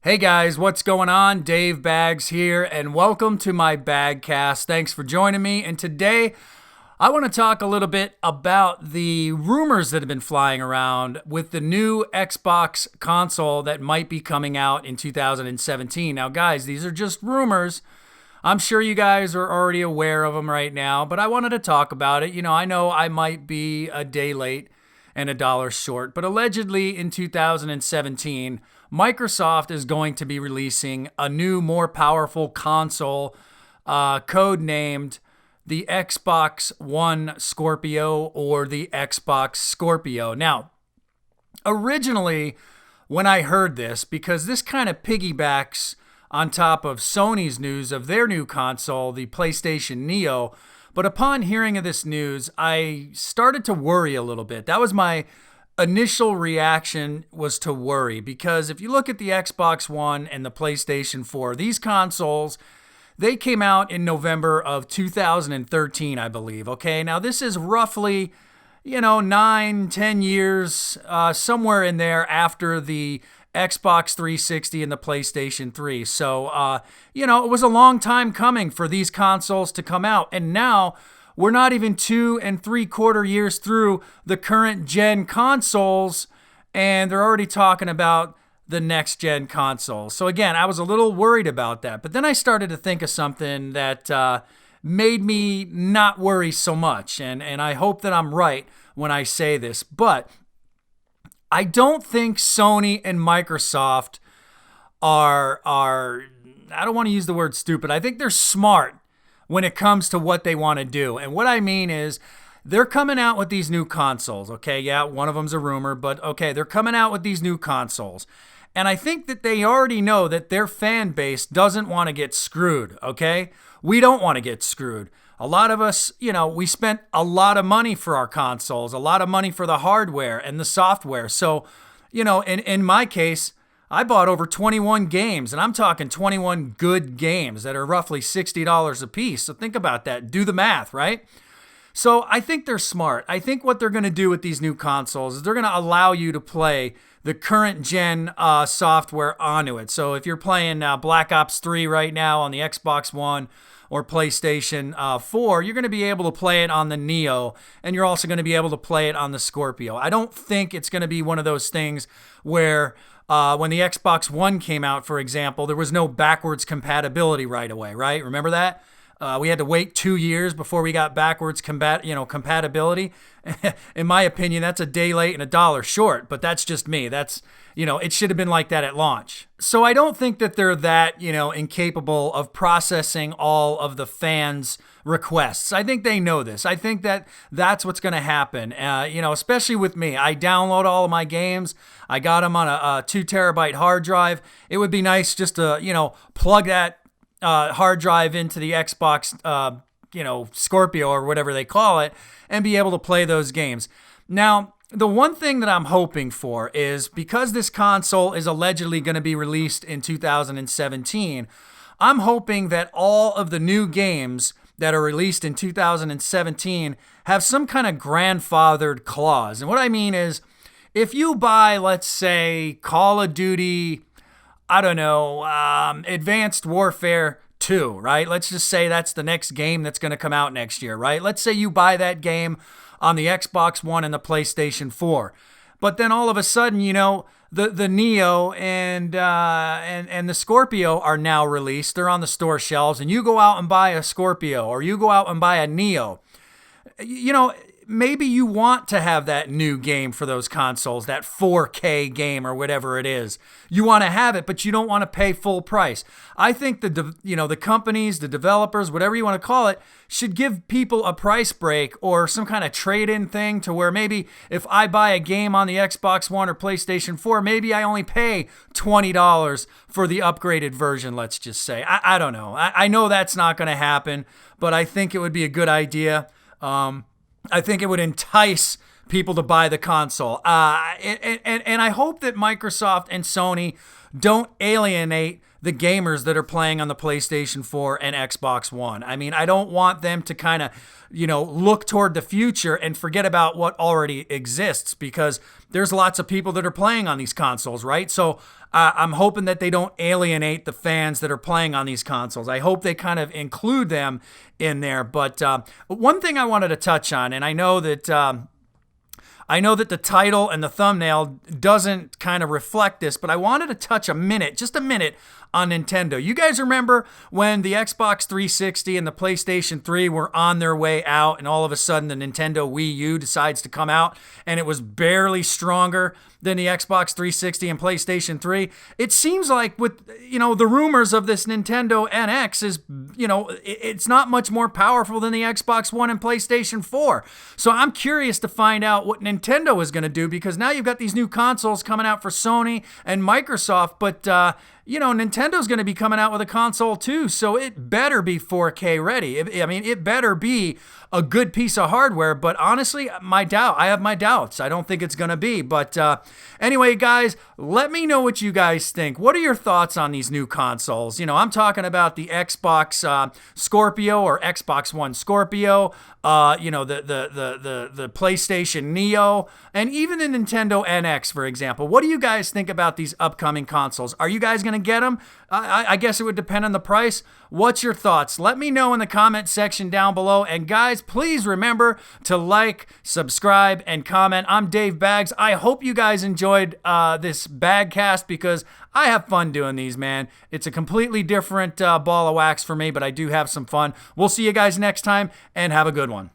Hey guys, what's going on? Dave Bags here, and welcome to my Bagcast. Thanks for joining me. And today, I want to talk a little bit about the rumors that have been flying around with the new Xbox console that might be coming out in 2017. Now, guys, these are just rumors. I'm sure you guys are already aware of them right now, but I wanted to talk about it. I know I might be a day late and a dollar short, but allegedly in 2017, Microsoft is going to be releasing a new, more powerful console, codenamed the Xbox One Scorpio or the Xbox Scorpio. Now, originally, when I heard this, because this kind of piggybacks on top of Sony's news of their new console, the PlayStation Neo, but upon hearing of this news, I started to worry a little bit. That was my initial reaction, was to worry, because if you look at the Xbox One and the PlayStation 4, these consoles, they came out in November of 2013, I believe. Okay, now this is roughly, 9-10 years, somewhere in there after the Xbox 360 and the PlayStation 3. So, it was a long time coming for these consoles to come out. And now we're not even 2 3/4 years through the current gen consoles, and they're already talking about the next gen consoles. So again, I was a little worried about that. But then I started to think of something that made me not worry so much. And I hope that I'm right when I say this. But I don't think Sony and Microsoft are I don't want to use the word stupid. I think they're smart when it comes to what they want to do. And what I mean is they're coming out with these new consoles. Okay, yeah, one of them's a rumor, but okay, they're coming out with these new consoles. And I think that they already know that their fan base doesn't want to get screwed, okay? We don't want to get screwed. A lot of us, we spent a lot of money for our consoles, a lot of money for the hardware and the software. So, in my case, I bought over 21 games, and I'm talking 21 good games that are roughly $60 a piece. So think about that. Do the math, right? So I think they're smart. I think what they're going to do with these new consoles is they're going to allow you to play the current gen software onto it. So if you're playing Black Ops 3 right now on the Xbox One or PlayStation 4, you're going to be able to play it on the Neo, and you're also going to be able to play it on the Scorpio. I don't think it's going to be one of those things where when the Xbox One came out, for example, there was no backwards compatibility right away, right? Remember that? We had to wait 2 years before we got backwards compatibility. In my opinion, that's a day late and a dollar short, but that's just me. That's, it should have been like that at launch. So I don't think that they're that, incapable of processing all of the fans' requests. I think they know this. I think that that's what's going to happen, especially with me. I download all of my games. I got them on a 2 terabyte hard drive. It would be nice just to, plug that hard drive into the Xbox, Scorpio or whatever they call it, and be able to play those games. Now, the one thing that I'm hoping for is, because this console is allegedly going to be released in 2017, I'm hoping that all of the new games that are released in 2017 have some kind of grandfathered clause. And what I mean is, if you buy, let's say, Call of Duty, Advanced Warfare 2, right? Let's just say that's the next game that's going to come out next year, right? Let's say you buy that game on the Xbox One and the PlayStation 4. But then all of a sudden, the Neo and the Scorpio are now released. They're on the store shelves, and you go out and buy a Scorpio, or you go out and buy a Neo. Maybe you want to have that new game for those consoles, that 4K game or whatever it is. You want to have it, but you don't want to pay full price. I think the companies, the developers, whatever you want to call it, should give people a price break or some kind of trade-in thing, to where maybe if I buy a game on the Xbox One or PlayStation 4, maybe I only pay $20 for the upgraded version, let's just say. I don't know. I know that's not going to happen, but I think it would be a good idea. I think it would entice people to buy the console. And I hope that Microsoft and Sony don't alienate the gamers that are playing on the PlayStation 4 and Xbox One. I mean, I don't want them to kind of, look toward the future and forget about what already exists, because there's lots of people that are playing on these consoles, right? So I'm hoping that they don't alienate the fans that are playing on these consoles. I hope they kind of include them in there. But one thing I wanted to touch on, and I know that the title and the thumbnail doesn't kind of reflect this, but I wanted to touch just a minute on Nintendo. You guys remember when the Xbox 360 and the PlayStation 3 were on their way out, and all of a sudden the Nintendo Wii U decides to come out, and it was barely stronger than the Xbox 360 and PlayStation 3? It seems like with, the rumors of this Nintendo NX is, it's not much more powerful than the Xbox One and PlayStation 4. So I'm curious to find out what Nintendo is going to do, because now you've got these new consoles coming out for Sony and Microsoft, but Nintendo's going to be coming out with a console too, so it better be 4K ready. It better be a good piece of hardware, but honestly, I have my doubts. I don't think it's going to be. But anyway, guys, let me know what you guys think. What are your thoughts on these new consoles? I'm talking about the Xbox Scorpio or Xbox One Scorpio, the PlayStation Neo, and even the Nintendo NX, for example. What do you guys think about these upcoming consoles? Are you guys going to get them? I guess it would depend on the price. What's your thoughts? Let me know in the comment section down below. And guys, please remember to like, subscribe, and comment. I'm Dave Bags. I hope you guys enjoyed this Bagcast, because I have fun doing these, man. It's a completely different ball of wax for me, but I do have some fun. We'll see you guys next time, and have a good one.